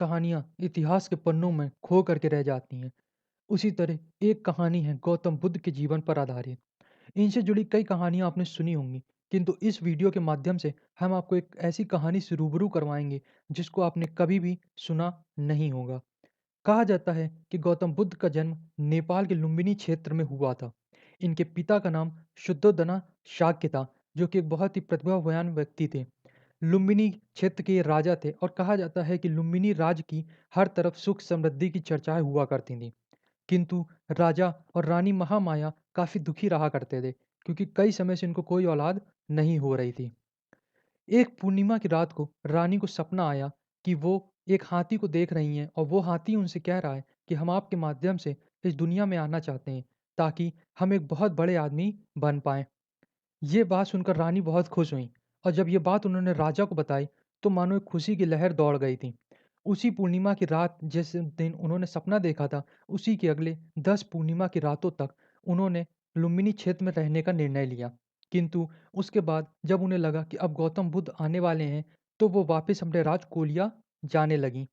कहानियाँ इतिहास के पन्नों में खो करके रह जाती हैं, उसी तरह एक कहानी है गौतम बुद्ध के जीवन पर आधारित। इनसे जुड़ी कई कहानियाँ आपने सुनी होंगी, किंतु इस वीडियो के माध्यम से हम आपको एक ऐसी कहानी से रूबरू करवाएँगे, जिसको आपने कभी भी सुना नहीं होगा। कहा जाता है कि गौतम बुद्ध का जन्म नेपाल के लुम्बिनी क्षेत्र में हुआ था। इनके पिता का नाम शुद्धोदना शाक्य था, जो कि एक बहुत ही प्रतिभावान व्यक्ति थे। लुम्बिनी क्षेत्र के ये राजा थे और कहा जाता है कि लुम्बिनी राज्य की हर तरफ सुख समृद्धि की चर्चाएं हुआ करती थीं। किंतु राजा और रानी महामाया काफ़ी दुखी रहा करते थे, क्योंकि कई समय से इनको कोई औलाद नहीं हो रही थी। एक पूर्णिमा की रात को रानी को सपना आया कि वो एक हाथी को देख रही हैं और वो हाथी उनसे कह रहा है कि हम आपके माध्यम से इस दुनिया में आना चाहते हैं, ताकि हम एक बहुत बड़े आदमी बन पाएँ। ये बात सुनकर रानी बहुत खुश हुईं और जब ये बात उन्होंने राजा को बताई, तो मानो एक खुशी की लहर दौड़ गई थी। उसी पूर्णिमा की रात जिस दिन उन्होंने सपना देखा था, उसी के अगले 10 पूर्णिमा की रातों तक उन्होंने लुम्बिनी क्षेत्र में रहने का निर्णय लिया। किंतु उसके बाद जब उन्हें लगा कि अब गौतम बुद्ध आने वाले हैं, तो वो वापस अपने राजकोलिया जाने लगीं।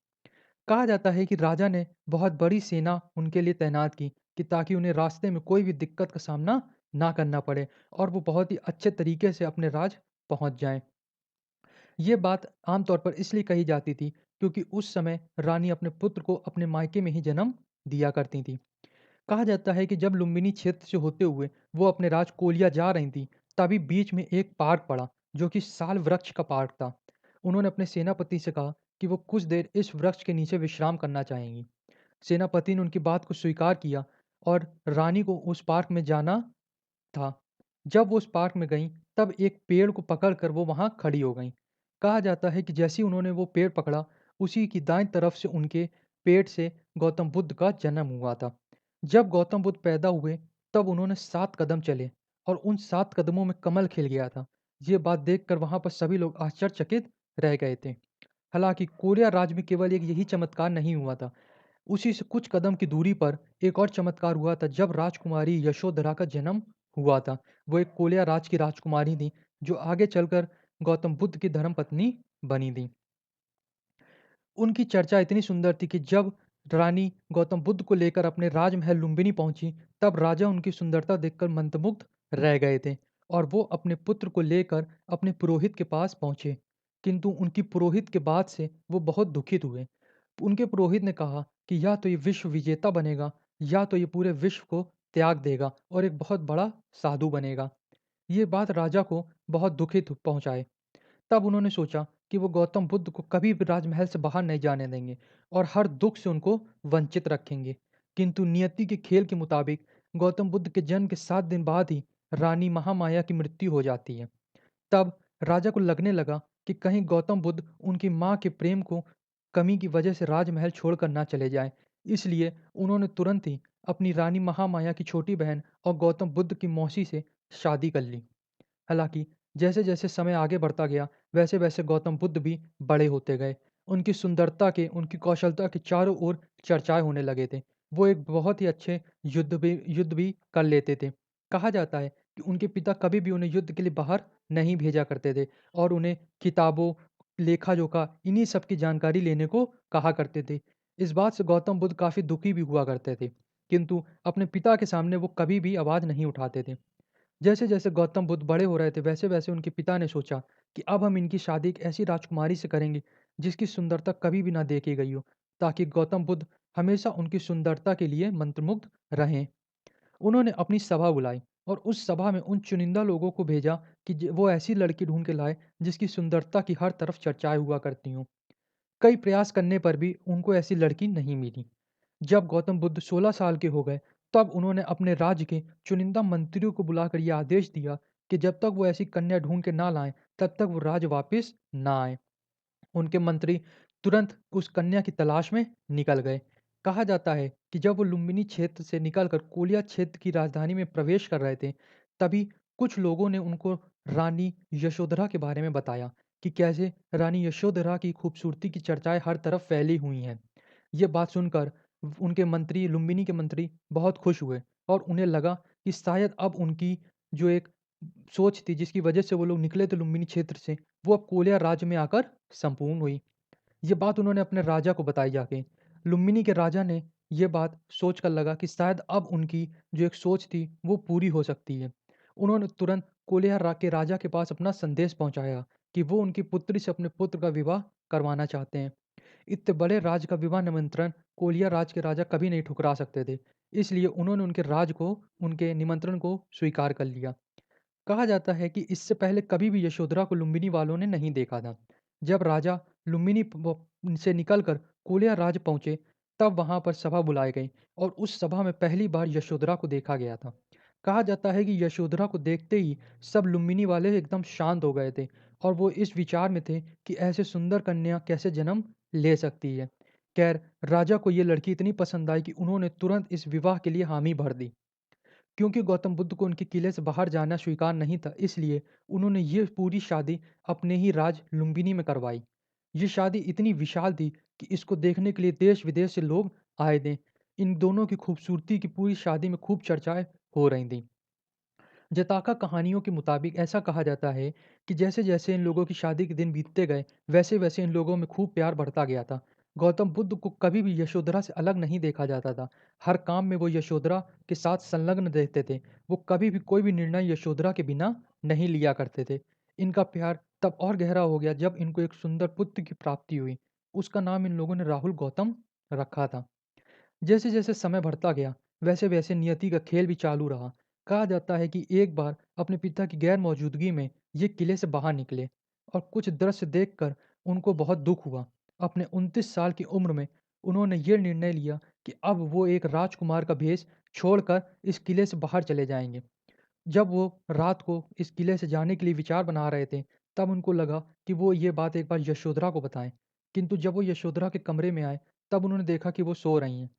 कहा जाता है कि राजा ने बहुत बड़ी सेना उनके लिए तैनात की कि ताकि उन्हें रास्ते में कोई भी दिक्कत का सामना ना करना पड़े और वो बहुत ही अच्छे तरीके से अपने राज पहुंच जाएं। ये बात आमतौर पर इसलिए कही जाती थी क्योंकि उस समय रानी अपने पुत्र को अपने मायके में ही जन्म दिया करती थी। कहा जाता है कि जब लुम्बिनी क्षेत्र से होते हुए वो अपने राजकोलिया जा रही थी, तभी बीच में एक पार्क पड़ा, जो कि साल वृक्ष का पार्क था। उन्होंने अपने सेनापति से कहा कि वो कुछ देर इस वृक्ष के नीचे विश्राम करना चाहेंगी। सेनापति ने उनकी बात को स्वीकार किया और रानी को उस पार्क में जाना था। जब वो उस पार्क में गईं, तब एक पेड़ को पकड़कर वो वहाँ खड़ी हो गईं। कहा जाता है कि जैसे ही उन्होंने वो पेड़ पकड़ा, उसी की दाईं तरफ से उनके पेट से गौतम बुद्ध का जन्म हुआ था। जब गौतम बुद्ध पैदा हुए, तब उन्होंने 7 कदम चले और उन 7 कदमों में कमल खिल गया था। ये बात देखकर वहाँ पर सभी लोग आश्चर्यचकित रह गए थे। हालाँकि कोरिया राज्य में केवल एक यही चमत्कार नहीं हुआ था। उसी से कुछ कदम की दूरी पर एक और चमत्कार हुआ था जब राजकुमारी यशोधरा का जन्म हुआ था। वो एक कोलिया राज की राजकुमारी थी, जो आगे चलकर गौतम बुद्ध की धर्मपत्नी बनी थी। उनकी चर्चा इतनी सुंदर थी कि जब रानी गौतम बुद्ध को लेकर अपने राजमहल लुम्बिनी पहुंची, तब राजा उनकी सुंदरता देखकर मंत्रमुग्ध रह गए थे और वो अपने पुत्र को लेकर अपने पुरोहित के पास पहुंचे। किंतु उनकी पुरोहित के बात से वो बहुत दुखित हुए। उनके पुरोहित ने कहा कि या तो ये विश्व विजेता बनेगा, या तो ये पूरे विश्व को त्याग देगा और एक बहुत बड़ा साधु बनेगा। ये बात राजा को बहुत दुखित पहुंचाए। तब उन्होंने सोचा कि वो गौतम बुद्ध को कभी भी राजमहल से बाहर नहीं जाने देंगे और हर दुख से उनको वंचित रखेंगे। किंतु नियति के खेल के मुताबिक गौतम बुद्ध के जन्म के 7 दिन बाद ही रानी महामाया की मृत्यु हो जाती है। तब राजा को लगने लगा कि कहीं गौतम बुद्ध उनकी माँ के प्रेम को कमी की वजह से राजमहल छोड़कर ना चले जाएं। इसलिए उन्होंने तुरंत ही अपनी रानी महामाया की छोटी बहन और गौतम बुद्ध की मौसी से शादी कर ली। हालाँकि जैसे-जैसे समय आगे बढ़ता गया, वैसे-वैसे गौतम बुद्ध भी बड़े होते गए। उनकी सुंदरता के, उनकी कौशलता के चारों ओर चर्चाएँ होने लगे थे। वो एक बहुत ही अच्छे युद्ध भी कर लेते थे। कहा जाता है कि उनके पिता कभी भी उन्हें युद्ध के लिए बाहर नहीं भेजा करते थे और उन्हें किताबों, लेखा-जोखा इन्हीं सब की जानकारी लेने को कहा करते थे। इस बात से गौतम बुद्ध काफ़ी दुखी भी हुआ करते थे, किंतु अपने पिता के सामने वो कभी भी आवाज़ नहीं उठाते थे। जैसे-जैसे गौतम बुद्ध बड़े हो रहे थे, वैसे-वैसे उनके पिता ने सोचा कि अब हम इनकी शादी एक ऐसी राजकुमारी से करेंगे, जिसकी सुंदरता कभी भी ना देखी गई हो, ताकि गौतम बुद्ध हमेशा उनकी सुंदरता के लिए मंत्रमुग्ध रहें। उन्होंने अपनी सभा बुलाई और उस सभा में उन चुनिंदा लोगों को भेजा कि वो ऐसी लड़की ढूंढ के लाए, जिसकी सुंदरता की हर तरफ चर्चाएँ हुआ करती हों। कई प्रयास करने पर भी उनको ऐसी लड़की नहीं मिली। जब गौतम बुद्ध 16 साल के हो गए, तब उन्होंने अपने राज्य के चुनिंदा मंत्रियों को बुलाकर यह आदेश दिया कि जब तक वो ऐसी कन्या ढूंढ के ना लाएं, तब तक वो राज वापस ना आए। उनके मंत्री तुरंत उस कन्या की तलाश में निकल गए। कहा जाता है कि जब वो लुम्बिनी क्षेत्र से निकलकर कोलिया क्षेत्र की राजधानी में प्रवेश कर रहे थे, तभी कुछ लोगों ने उनको रानी यशोधरा के बारे में बताया कि कैसे रानी यशोधरा की खूबसूरती की चर्चाएं हर तरफ फैली हुई हैं। ये बात सुनकर उनके मंत्री, लुम्बिनी के मंत्री बहुत खुश हुए और उन्हें लगा कि शायद अब उनकी जो एक सोच थी, जिसकी वजह से वो लोग निकले थे लुम्बिनी क्षेत्र से, वो अब कोलिया राज्य में आकर संपूर्ण हुई। ये बात उन्होंने अपने राजा को बताई जाके। लुम्बिनी के राजा ने ये बात सोच कर लगा कि शायद अब उनकी जो एक सोच थी वो पूरी हो सकती है। उन्होंने तुरंत कोलिया के राजा के पास अपना संदेश पहुंचाया कि वो उनकी पुत्री से अपने पुत्र का विवाह करवाना चाहते हैं। इतने बड़े राज का विवाह निमंत्रण कोलिया राज के राजा कभी नहीं ठुकरा सकते थे। इसलिए उन्होंने उनके निमंत्रण को स्वीकार कर लिया। कहा जाता है कि इससे पहले कभी भी यशोधरा को लुम्बिनी वालों ने नहीं देखा था। जब राजा लुम्बिनी से निकलकर कोलिया राज पहुंचे, तब वहां पर सभा बुलाई गई और उस सभा में पहली बार यशोधरा को देखा गया था। कहा जाता है कि यशोधरा को देखते ही सब लुम्बिनी वाले एकदम शांत हो गए थे और वो इस विचार में थे कि ऐसे सुंदर कन्या कैसे जन्म ले सकती है। खैर, राजा को ये लड़की इतनी पसंद आई कि उन्होंने तुरंत इस विवाह के लिए हामी भर दी। क्योंकि गौतम बुद्ध को उनके किले से बाहर जाना स्वीकार नहीं था, इसलिए उन्होंने ये पूरी शादी अपने ही राज लुम्बिनी में करवाई। ये शादी इतनी विशाल थी कि इसको देखने के लिए देश-विदेश से लोग आए थे। इन दोनों की खूबसूरती की पूरी शादी में खूब चर्चाएँ हो रही थीं। जताका कहानियों के मुताबिक ऐसा कहा जाता है कि जैसे-जैसे इन लोगों की शादी के दिन बीतते गए, वैसे-वैसे इन लोगों में खूब प्यार बढ़ता गया था। गौतम बुद्ध को कभी भी यशोधरा से अलग नहीं देखा जाता था। हर काम में वो यशोधरा के साथ संलग्न रहते थे। वो कभी भी कोई भी निर्णय यशोधरा के बिना नहीं लिया करते थे। इनका प्यार तब और गहरा हो गया जब इनको एक सुंदर पुत्र की प्राप्ति हुई। उसका नाम इन लोगों ने राहुल गौतम रखा था। जैसे-जैसे समय बढ़ता गया, वैसे-वैसे नियति का खेल भी चालू रहा। कहा जाता है कि एक बार अपने पिता की गैर मौजूदगी में ये किले से बाहर निकले और कुछ दृश्य देखकर उनको बहुत दुःख हुआ। अपने 29 साल की उम्र में उन्होंने ये निर्णय लिया कि अब वो एक राजकुमार का भेष छोड़कर इस किले से बाहर चले जाएँगे। जब वो रात को इस किले से जाने के लिए विचार बना रहे थे, तब उनको लगा कि वो ये बात एक बार यशोधरा को बताएँ। किंतु जब वो यशोधरा के कमरे में आए, तब उन्होंने देखा कि वो सो रही हैं।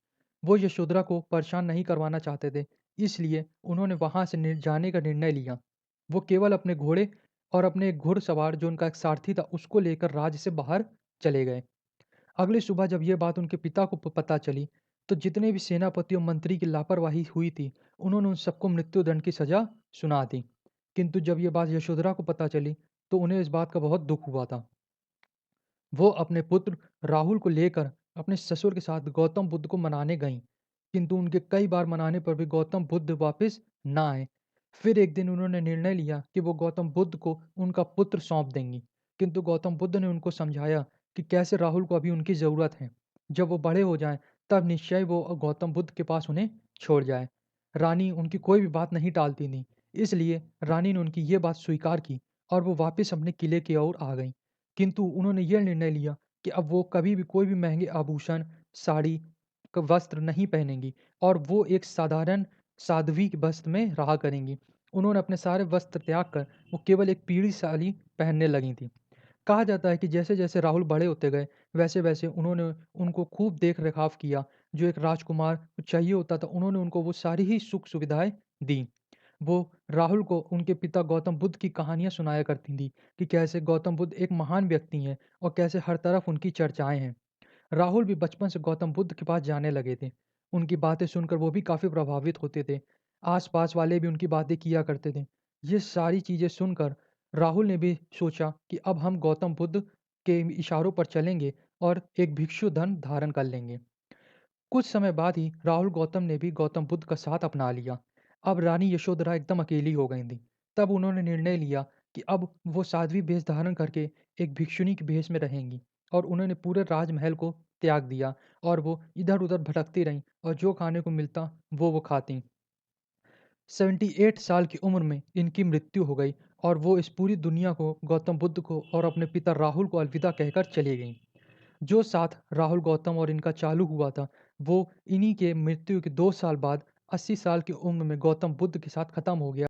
वो यशोधरा को परेशान नहीं करवाना चाहते थे, इसलिए उन्होंने वहाँ से जाने का निर्णय लिया। वो केवल अपने घोड़े और अपने एक घुड़सवार जो उनका एक सारथी था, उसको लेकर राज्य से बाहर चले गए। अगली सुबह जब ये बात उनके पिता को पता चली, तो जितने भी सेनापति और मंत्री की लापरवाही हुई थी, उन्होंने उन सबको मृत्युदंड की सज़ा सुना दी। किंतु जब ये बात यशोधरा को पता चली, तो उन्हें इस बात का बहुत दुःख हुआ था। वो अपने पुत्र राहुल को लेकर अपने ससुर के साथ गौतम बुद्ध को मनाने गईं, किंतु उनके कई बार मनाने पर भी गौतम बुद्ध वापस ना आए। फिर एक दिन उन्होंने निर्णय लिया कि वो गौतम बुद्ध को उनका पुत्र सौंप देंगी, किंतु गौतम बुद्ध ने उनको समझाया कि कैसे राहुल को अभी उनकी ज़रूरत है। जब वो बड़े हो जाएं, तब निश्चय वो गौतम बुद्ध के पास उन्हें छोड़ जाए। रानी उनकी कोई भी बात नहीं टालती थी, इसलिए रानी ने उनकी ये बात स्वीकार की और वो वापस अपने किले की ओर आ गईं। किंतु उन्होंने यह निर्णय लिया कि अब वो कभी भी कोई भी महँगे आभूषण, साड़ी, वस्त्र नहीं पहनेंगी और वो एक साधारण साध्वी के वस्त्र में रहा करेंगी। उन्होंने अपने सारे वस्त्र त्याग कर वो केवल एक पीढ़ी साड़ी पहनने लगी थीं। कहा जाता है कि जैसे-जैसे राहुल बड़े होते गए, वैसे-वैसे उन्होंने उनको खूब देख-रखाव किया। जो एक राजकुमार को चाहिए होता था, उन्होंने उनको वो सारी ही सुख-सुविधाएँ दी। वो राहुल को उनके पिता गौतम बुद्ध की कहानियाँ सुनाया करती थीं कि कैसे गौतम बुद्ध एक महान व्यक्ति हैं और कैसे हर तरफ उनकी चर्चाएँ हैं। राहुल भी बचपन से गौतम बुद्ध के पास जाने लगे थे। उनकी बातें सुनकर वो भी काफ़ी प्रभावित होते थे। आस-पास वाले भी उनकी बातें किया करते थे। ये सारी चीज़ें सुनकर राहुल ने भी सोचा कि अब हम गौतम बुद्ध के इशारों पर चलेंगे और एक भिक्षु धर्म धारण कर लेंगे। कुछ समय बाद ही राहुल गौतम ने भी गौतम बुद्ध का साथ अपना लिया। अब रानी यशोधरा एकदम अकेली हो गई थी। तब उन्होंने निर्णय लिया कि अब वो साध्वी वेश धारण करके एक भिक्षुणी के भेष में रहेंगी और उन्होंने पूरे राजमहल को त्याग दिया और वो इधर-उधर भटकती रहीं और जो खाने को मिलता वो खातीं। 78 साल की उम्र में इनकी मृत्यु हो गई और वो इस पूरी दुनिया को गौतम बुद्ध को और अपने पिता राहुल को अलविदा कहकर चली गईं। जो साथ राहुल गौतम और इनका चालू हुआ था, वो इन्हीं के मृत्यु के 2 साल बाद 80 साल की उम्र में गौतम बुद्ध के साथ खत्म हो गया।